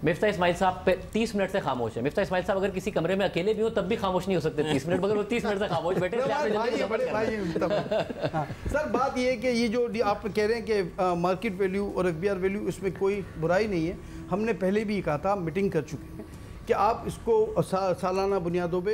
मिफ्ता इस्माइल साहब पे 30 मिनट से खामोश है। मिफ्ता इस्माइल साहब अगर किसी कमरे में अकेले भी हो तब भी खामोश नहीं हो सकते 30 मिनट, मगर वो 30 मिनट से खामोश बैठे। सर बात ये है कि ये जो आप कह रहे हैं कि मार्केट वैल्यू और एफबीआर वैल्यू, इसमें कोई बुराई नहीं है। हमने पहले भी कहा था, मीटिंग कर चुके हैं कि आप इसको सालाना बुनियादों पे,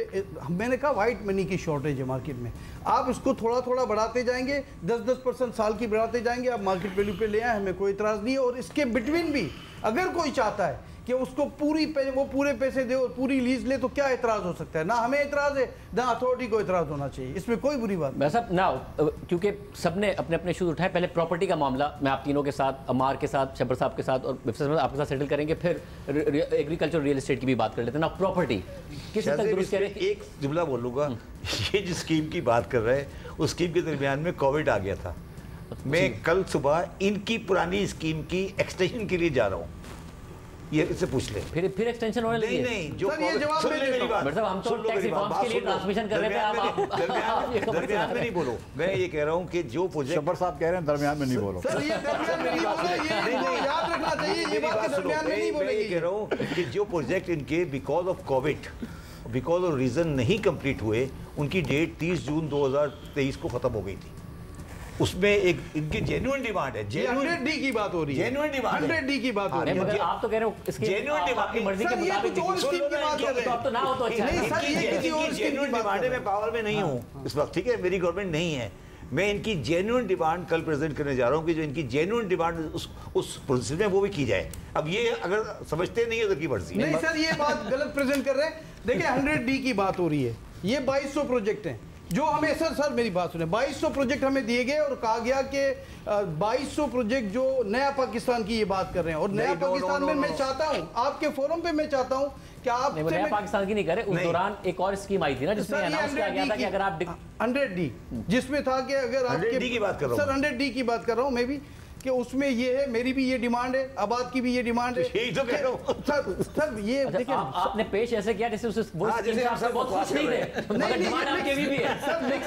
मैंने कहा वाइट मनी की शॉर्टेज है मार्केट में, आप इसको थोड़ा थोड़ा बढ़ाते जाएंगे, 10-10% साल की बढ़ाते जाएंगे, आप मार्केट वैल्यू पे ले आए, हमें कोई इतराज़ नहीं है। और इसके बिटवीन भी अगर कोई चाहता है कि उसको वो पूरे पैसे दे और पूरी लीज ले तो क्या एतराज़ हो सकता है? ना हमें एतराज़ है ना अथॉरिटी को एतराज़ होना चाहिए, इसमें कोई बुरी बात नहीं। साहब ना, क्योंकि सबने अपने अपने इशूज़ उठाए। पहले प्रॉपर्टी का मामला मैं आप तीनों के साथ, अमार के साथ, शब्बर साहब के साथ और आपके साथ सेटल करेंगे, फिर एग्रीकल्चर रियल एस्टेट की भी बात कर लेते हैं ना। प्रॉपर्टी किस हद तक दुरुस्त करें? एक जुमला बोलूँगा, ये जिस स्कीम की बात कर रहे हैं उस स्कीम के दरमियान में कोविड आ गया था। मैं कल सुबह इनकी पुरानी स्कीम की एक्सटेंशन के लिए जा रहा हूँ, ये इससे पूछ ले। फिर एक्सटेंशन होने लगी? नहीं, जो सर ये जवाब दे मेरी बात, मतलब हम तो टैक्स रिफॉर्म्स के लिए ट्रांसमिशन कर रहे थे, आप दरमियान में नहीं बोलो। मैं ये कह रहा हूँ कि जो प्रोजेक्ट शब्बर साहब कह रहे हैं दरमियान में नहीं बोलो। सर ये दरमियान में नहीं बोलो, ये याद रखना चाहिए, ये बात दरमियान में नहीं बोलेंगे। मैं ये कह रहा हूँ कि जो प्रोजेक्ट इनके because of COVID, because of reason नहीं कंप्लीट हुए, उनकी डेट 30 जून 2023 को खत्म हो गई थी। उसमें एक इनकी जेन्युइन डिमांड है, 100D की बात हो रही है, जेन्युइन डिमांड 100D की बात हो रही है। मगर आप तो कह रहे हो इसकी जेन्युइन डिमांड की मर्जी के मुताबिक तो आप तो ना हो तो अच्छा है। जेन्युइन डिमांड है। मैं पावर में नहीं हूँ इस वक्त, ठीक है, मेरी गवर्नमेंट नहीं है। मैं इनकी जेन्युइन डिमांड कल प्रेजेंट करने जा रहा हूँ कि जो इनकी जेन्युइन डिमांड उस प्रोसेस में वो भी की जाए। अब ये अगर समझते नहीं है तो की मर्जी नहीं सर, ये बात गलत प्रेजेंट कर रहे हैं। देखिए 100D की बात हो रही है, ये 2200 प्रोजेक्ट हैं जो हमें, सर मेरी बात सुने, 2200 प्रोजेक्ट हमें दिए गए और कहा गया कि 2200 प्रोजेक्ट जो नया पाकिस्तान की ये बात कर रहे हैं। और नया पाकिस्तान में मैं चाहता हूँ, आपके फोरम पे मैं चाहता हूँ कि आप नया पाकिस्तान की नहीं करे, उस दौरान एक और स्कीम आई थी ना जिसमें अनाउंस किया गया था कि अगर आप 100D जिसमें था कि अगर आपके 100D की बात कर रहा हूं, सर 100D की बात कर रहा हूँ मैं भी, कि उसमें ये है, मेरी भी ये डिमांड है, आबाद की भी ये डिमांड है। यही तो कह रहा हूं सर ये देखिए आपने पेश ऐसे किया जैसे उस बहुत खुश नहीं थे, मगर डिमांड आपकी भी है। सर मिक्स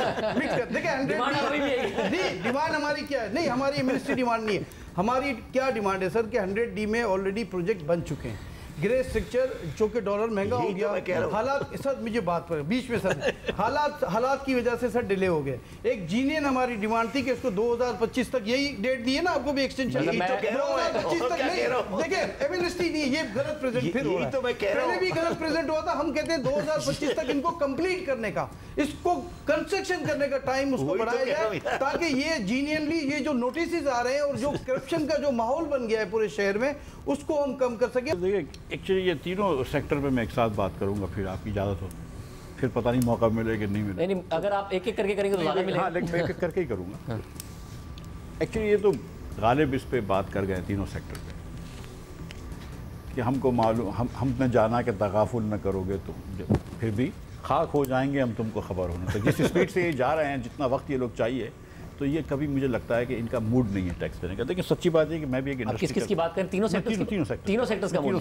कर देखिए डिमांड हमारी क्या है? नहीं, हमारी मिनिस्ट्री डिमांड नहीं है। हमारी क्या डिमांड है सर कि 100D में ऑलरेडी प्रोजेक्ट बन चुके हैं, ग्रे स्ट्रक्चर जो कि डॉलर महंगा हो गया, हालात सर मुझे बात पर बीच में सर हालात की वजह से सर डिले हो गए। एक जीनियन हमारी डिमांड थी कि इसको 2025 तक, यही डेट दी है ना आपको भी एक्सटेंशन, 2025 तक नहीं। देखिए एमएनएसटी नहीं, ये गलत प्रेजेंट फिर हो रहा है, पहले भी गलत प्रेजेंट हुआ था। हम कहते हैं 2025 तक इनको कंप्लीट करने का, इसको कंस्ट्रक्शन करने का टाइम उसको बढ़ाया जाए, ताकि ये जीनियनली ये जो नोटिस आ रहे हैं और जो करप्शन का जो माहौल बन गया है पूरे शहर में, उसको हम कम कर सके। देखिए एक्चुअली ये तीनों सेक्टर पे मैं एक साथ बात करूंगा, फिर आपकी इजाज़त हो, फिर पता नहीं मौका मिले कि नहीं मिले। नहीं, अगर आप एक एक करके करेंगे तो ज़्यादा मिलेगा। हाँ, लेकिन मैं एक एक करके ही करूँगा। एक्चुअली ये तो गालिब इस पे बात कर गए तीनों सेक्टर पे कि हमको मालूम, हमने जाना कि तगाफुल न करोगे तो फिर भी खाक हो जाएंगे हम, तुमको खबर होना। तो जिस स्पीड से ये जा रहे हैं, जितना वक्त ये लोग चाहिए, तो ये कभी मुझे लगता है कि इनका मूड नहीं है टैक्स देने का। लेकिन सच्ची बात है कि मैं भी एक किस की बात करें? तीनों सेक्टर्स का मूड।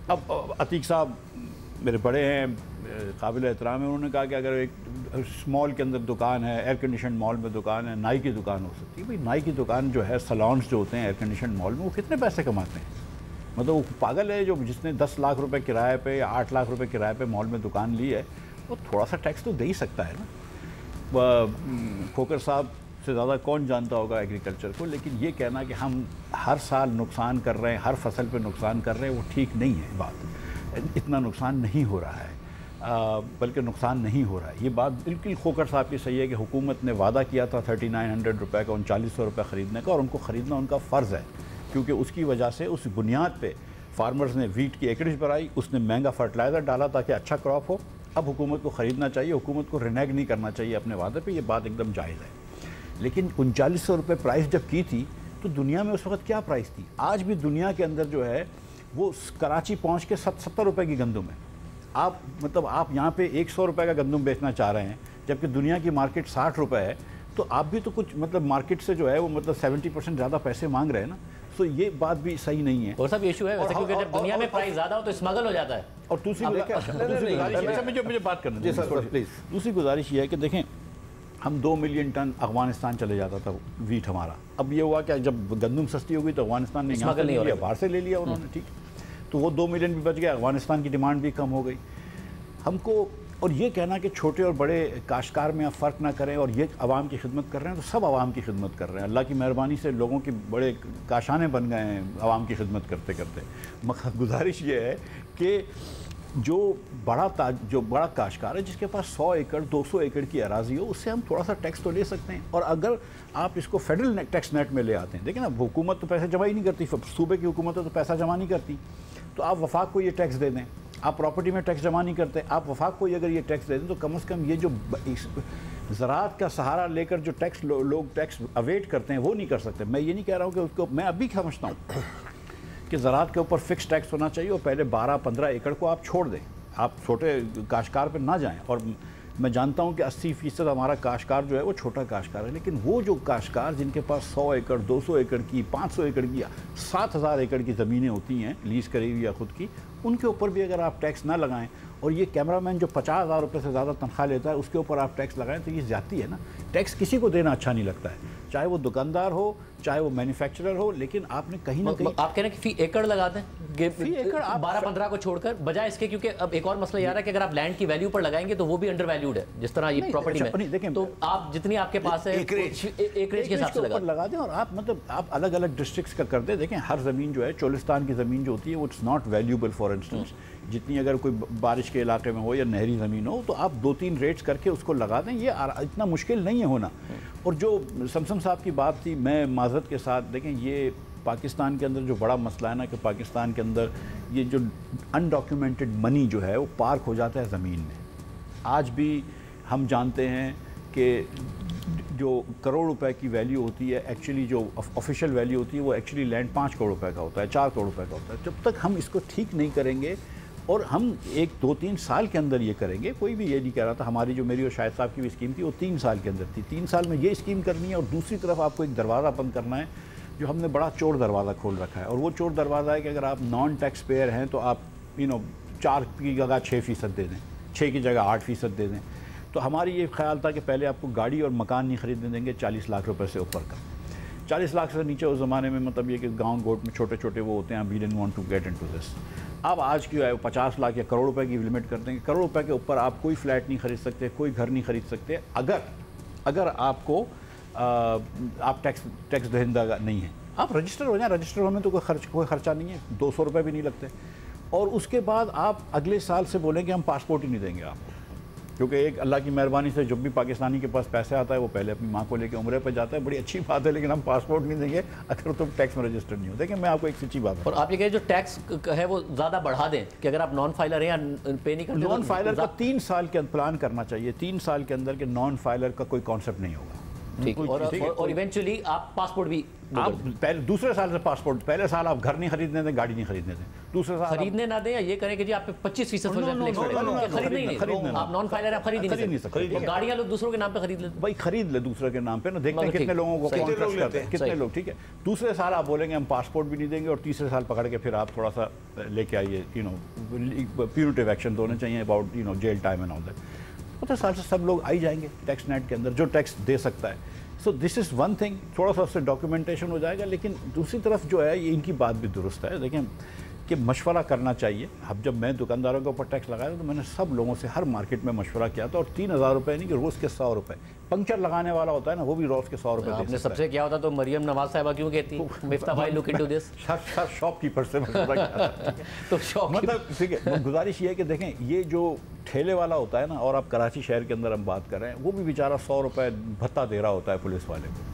अब अतीक साहब मेरे बड़े हैं, काबिल एहतराम है, उन्होंने कहा कि अगर एक मॉल के अंदर दुकान है, एयर कंडीशन मॉल में दुकान है, नाई की दुकान हो सकती है। भाई नाई की दुकान जो है, सलॉन्स जो होते हैं एयर कंडीशन मॉल में, वो कितने पैसे कमाते हैं? मतलब वो पागल है जो जिसने 10 लाख रुपए किराए पे या 8 लाख रुपए किराए पे मॉल में दुकान ली है, वो थोड़ा सा टैक्स तो दे ही सकता है ना। खोकर साहब से ज़्यादा कौन जानता होगा एग्रीकल्चर को, लेकिन ये कहना कि हम हर साल नुकसान कर रहे हैं, हर फसल पे नुकसान कर रहे हैं, वो ठीक नहीं है बात। इतना नुकसान नहीं हो रहा है, बल्कि नुकसान नहीं हो रहा है। ये बात बिल्कुल खोकर साहब की सही है कि हुकूमत ने वादा किया था 3900 रुपये का, 3900 रुपये ख़रीदने का, और उनको ख़रीदना उनका फ़र्ज़ है, क्योंकि उसकी वजह से उस बुनियाद पे फार्मर्स ने वीट की एकड़ेज बढ़ाई, उसने महंगा फर्टिलाइज़र डाला ताकि अच्छा क्रॉप हो। अब हुकूमत को ख़रीदना चाहिए, हुकूमत को रिनेग नहीं करना चाहिए अपने वादे पे, ये बात एकदम जायज़ है। लेकिन 3900 रुपये प्राइस जब की थी तो दुनिया में उस वक्त क्या प्राइस थी? आज भी दुनिया के अंदर जो है वो कराची पहुँच के 70 रुपये की गंदम है। आप मतलब आप यहाँ पे 100 रुपये का गंदम बेचना चाह रहे हैं, जबकि दुनिया की मार्केट 60 रुपये है, तो आप भी तो कुछ मतलब मार्केट से जो है वो मतलब 70% ज़्यादा पैसे मांग रहे हैं ना। तो ये बात भी सही नहीं है। और सब इशू है वैसे, क्योंकि जब दुनिया में प्राइस ज़्यादा हो तो स्मगल हो जाता है। और दूसरी गुजारिश मुझे बात करना, जी सर प्लीज़। दूसरी गुजारिश ये है कि देखें, हम 2 मिलियन टन अफगानिस्तान चले जाता था वीट हमारा। अब ये हुआ कि जब गंदम सस्ती हो गई तो अफगानिस्तान ने यहाँ से ले लिया, बाहर से ले लिया उन्होंने, ठीक। तो वो 2 मिलियन भी बच गया, अफगानिस्तान की डिमांड भी कम हो गई हमको। और ये कहना कि छोटे और बड़े काश्तकार में आप फ़र्क ना करें और ये आवाम की खिदमत कर रहे हैं, तो सब आवाम की खिदमत कर रहे हैं। अल्लाह की मेहरबानी से लोगों के बड़े काशाने बन गए हैं आवाम की खिदमत करते करते। गुजारिश ये है कि जो बड़ा काश्तकार है जिसके पास 100 एकड़ 200 एकड़ की अराजी हो, उससे हम थोड़ा सा टैक्स तो ले सकते हैं। और अगर आप इसको फेडरल टैक्स नेट में ले आते हैं, देखिए ना, हुकूमत तो पैसे जमा ही नहीं करती, सूबे की हुकूमत तो पैसा जमा नहीं करती, तो आप वफाक को ये टैक्स दे दें। आप प्रॉपर्टी में टैक्स जमा नहीं करते, आप वफाक को अगर ये टैक्स दे दें तो कम से कम ये जो ज़राअत का सहारा लेकर जो टैक्स लोग टैक्स अवेट करते हैं वो नहीं कर सकते। मैं ये नहीं कह रहा हूँ कि उसको, मैं अभी समझता हूँ कि ज़राअत के ऊपर फिक्स टैक्स होना चाहिए और पहले 12-15 एकड़ को आप छोड़ दें, आप छोटे काश्तकार पर ना जाएँ। और मैं जानता हूँ कि 80% हमारा काश्तकार जो है वो छोटा काश्तकार है, लेकिन वो जो काश्तकार जिनके पास 100 एकड़ 200 एकड़ की 500 एकड़ की 7,000 एकड़ की ज़मीनें होती हैं लीज़ करी हुई या खुद की, उनके ऊपर भी अगर आप टैक्स ना लगाएं, और ये कैमरामैन जो 50,000 रुपये से ज़्यादा तनख्वाह लेता है उसके ऊपर आप टैक्स लगाएं, तो ये ज़्यादती है ना। टैक्स किसी को देना अच्छा नहीं लगता है, चाहे वो दुकानदार हो चाहे वो मैन्युफैक्चरर हो, लेकिन आपने कहीं ना कहीं आप कह रहे हैं कि फी एकड़ लगा दें, फी एकड़ 12-15 को छोड़कर, बजाय इसके, क्योंकि अब एक और मसला ये आ रहा है कि अगर आप लैंड की वैल्यू पर लगाएंगे तो वो भी अंडर वैल्यूड है, जिस तरह ये प्रॉपर्टी में देखें, तो आप जितनी आपके पास है एकरेज के हिसाब से लगा दें। और आप मतलब आप अलग अलग डिस्ट्रिक्ट्स का कर दें। देखें, हर ज़मीन जो है, चोलिस्तान की ज़मीन जो होती है वो it's not valuable for instance, जितनी अगर कोई बारिश के इलाके में हो या नहरी ज़मीन हो तो आप 2-3 रेट्स करके उसको लगा दें, ये इतना मुश्किल नहीं है होना। और जो समसम साहब की बात थी, मैं माज़रत के साथ, देखें ये पाकिस्तान के अंदर जो बड़ा मसला है ना कि पाकिस्तान के अंदर ये जो अनडॉक्यूमेंटेड मनी जो है वो पार्क हो जाता है ज़मीन में। आज भी हम जानते हैं कि जो करोड़ रुपए की वैल्यू होती है, एक्चुअली जो ऑफिशियल वैल्यू होती है वो एक्चुअली लैंड 5 करोड़ रुपए का होता है, 4 करोड़ रुपए का होता है। जब तक हम इसको ठीक नहीं करेंगे और हम 1-2-3 साल के अंदर ये करेंगे, कोई भी ये नहीं कह रहा था, हमारी जो मेरी और शाहिद साहब की भी स्कीम थी वो 3 साल के अंदर थी, 3 साल में ये स्कीम करनी है। और दूसरी तरफ आपको एक दरवाज़ा बंद करना है जो हमने बड़ा चोर दरवाज़ा खोल रखा है, और वो चोर दरवाज़ा है कि अगर आप नॉन टैक्स पेयर हैं तो आप 4 की जगह 6% दे दें, 6 की जगह 8% दे दें। तो हमारी ये ख्याल था कि पहले आपको गाड़ी और मकान नहीं ख़रीदने देंगे 40 लाख रुपए से ऊपर का। 40 लाख से नीचे उस ज़माने में मतलब ये कि गाँव गोट में छोटे छोटे वो होते हैं, we didn't want to get into this. अब आज की है 50 लाख या करोड़ रुपए की लिमिट कर देंगे। करोड़ रुपए के ऊपर आप कोई फ्लैट नहीं खरीद सकते, कोई घर नहीं खरीद सकते अगर आपको आप टैक्स दहिंदा नहीं है। आप रजिस्टर हो जाए, रजिस्टर होने में तो कोई खर्चा नहीं है, 200 रुपये भी नहीं लगते। और उसके बाद आप अगले साल से बोलेंगे हम पासपोर्ट ही नहीं देंगे आपको, क्योंकि एक अल्लाह की मेहरबानी से जब भी पाकिस्तानी के पास पैसे आता है वो पहले अपनी माँ को लेकर उम्रे पे जाता है, बड़ी अच्छी बात है, लेकिन हम पासपोर्ट नहीं देंगे अगर तुम टैक्स में रजिस्टर्ड नहीं हो। देखिए मैं आपको एक सच्ची बात है, और आप ये कहें जो टैक्स है वो ज़्यादा बढ़ा दें कि अगर आप नॉन फाइलर हैं या पे नहीं करते, नॉन फाइलर का 3 साल के प्लान करना चाहिए, 3 साल के अंदर के नॉन फाइलर का कोई कॉन्सेप्ट नहीं होगा। ठीक, और इवेंचुअली आप पासपोर्ट भी, आप पहले दूसरे साल से पासपोर्ट, पहले साल आप घर नहीं खरीदने दें, गाड़ी नहीं खरीदने दें, दूसरे साल खरीदने ना दें, या ये करें कि जी आप पे 25% खरीदने, आप नॉन फाइलर आप खरीद नहीं सकते, गाड़ियां लोग दूसरों के नाम पे खरीद लेते, भाई खरीद ले दूसरे के नाम पे ना, देखते हैं कितने लोगों को कौन ट्रस्ट करते हैं, कितने लोग, ठीक है। दूसरे साल आप बोलेंगे हम पासपोर्ट भी नहीं देंगे, और तीसरे साल पकड़ के फिर आप थोड़ा सा लेके आइए, प्यूनिटिव एक्शन होने चाहिए about jail time and all that. उतने साल से सब लोग आई जाएंगे टैक्स नेट के अंदर जो टैक्स दे सकता है। So this is one thing, थोड़ा सा उससे डॉक्यूमेंटेशन हो जाएगा। लेकिन दूसरी तरफ जो है ये इनकी बात भी दुरुस्त है, देखें कि मशवरा करना चाहिए। अब जब मैं दुकानदारों के ऊपर टैक्स लगाया तो मैंने सब लोगों से हर मार्केट में मशवरा किया था, और 3,000 रुपये नहीं कि रोज़ के 100 रुपये। पंक्चर लगाने वाला होता है ना, वो भी रोज़ के 100 रुपये। आपने सबसे क्या होता तो मरियम नवाज साहिबा क्यों कहती मिफ्ता भाई लुक इनटू दिस, शॉपकीपर से तो मतलब ठीक है। गुजारिश ये है कि देखें ये जो ठेले वाला होता है ना, और आप कराची शहर के अंदर हम बात कर रहे हैं, वो भी बेचारा 100 रुपये भत्ता दे रहा होता है पुलिस वाले को,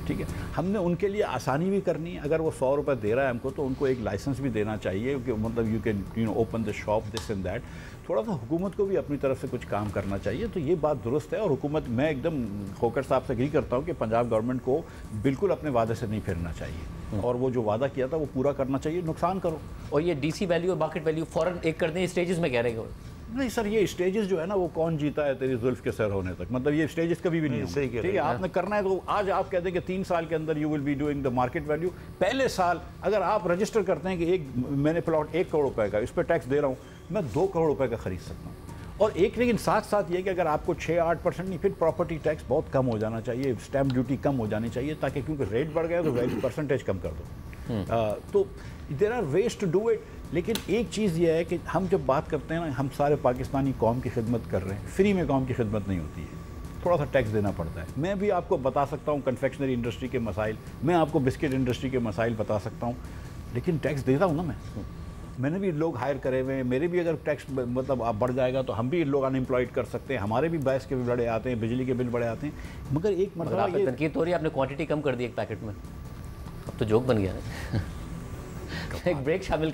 ठीक है। हमने उनके लिए आसानी भी करनी है, अगर वो 100 रुपये दे रहा है हमको तो उनको एक लाइसेंस भी देना चाहिए कि मतलब you can open the shop this and that. थोड़ा सा हुकूमत को भी अपनी तरफ से कुछ काम करना चाहिए, तो ये बात दुरुस्त है। और हुकूमत, मैं एकदम खोकर साहब से एग्री करता हूँ कि पंजाब गवर्नमेंट को बिल्कुल अपने वादे से नहीं फिरना चाहिए, और वो जो वादा किया था वो पूरा करना चाहिए, नुकसान करो। और ये डीसी वैल्यू और मार्केट वैल्यू फ़ौरन एक कर दें, स्टेजेस में कह रहे हैं। नहीं सर, ये स्टेजेस जो है ना वो कौन जीता है तेरी जुल्फ के सर होने तक, मतलब ये स्टेजेस कभी भी नहीं होंगे, ठीक है। आपने करना है तो आज आप कहते हैं कि 3 साल के अंदर you will be doing the market value. पहले साल अगर आप रजिस्टर करते हैं कि मैंने प्लॉट 1 करोड़ रुपए का, इस पर टैक्स दे रहा हूँ, मैं 2 करोड़ रुपए का खरीद सकता हूँ, और एक लेकिन साथ साथ ये कि अगर आपको 6-8% नहीं, फिर प्रॉपर्टी टैक्स बहुत कम हो जाना चाहिए, स्टैम्प ड्यूटी कम हो जानी चाहिए, ताकि क्योंकि रेट बढ़ गया तो वैल्यू परसेंटेज कम कर दो। तो there are ways to do it. लेकिन एक चीज़ ये है कि हम जब बात करते हैं ना, हम सारे पाकिस्तानी कौम की खिदमत कर रहे हैं, फ्री में कौम की खिदमत नहीं होती है, थोड़ा सा टैक्स देना पड़ता है। मैं भी आपको बता सकता हूँ कन्फेक्शनरी इंडस्ट्री के मसाइल, मैं आपको बिस्किट इंडस्ट्री के मसाइल बता सकता हूँ, लेकिन टैक्स देता हूँ ना मैंने भी लोग हायर करे हुए हैं, मेरे भी अगर टैक्स मतलब आप बढ़ जाएगा तो हम भी लोग अनएम्प्लॉयड कर सकते हैं, हमारे भी गैस के बिल बड़े आते हैं, बिजली के बिल बड़े आते हैं। मगर एक मतलब ये तनकीद हो रही है, आपने क्वांटिटी कम कर दी एक पैकेट में, अब तो जोक बन गया है। एक ब्रेक शामिल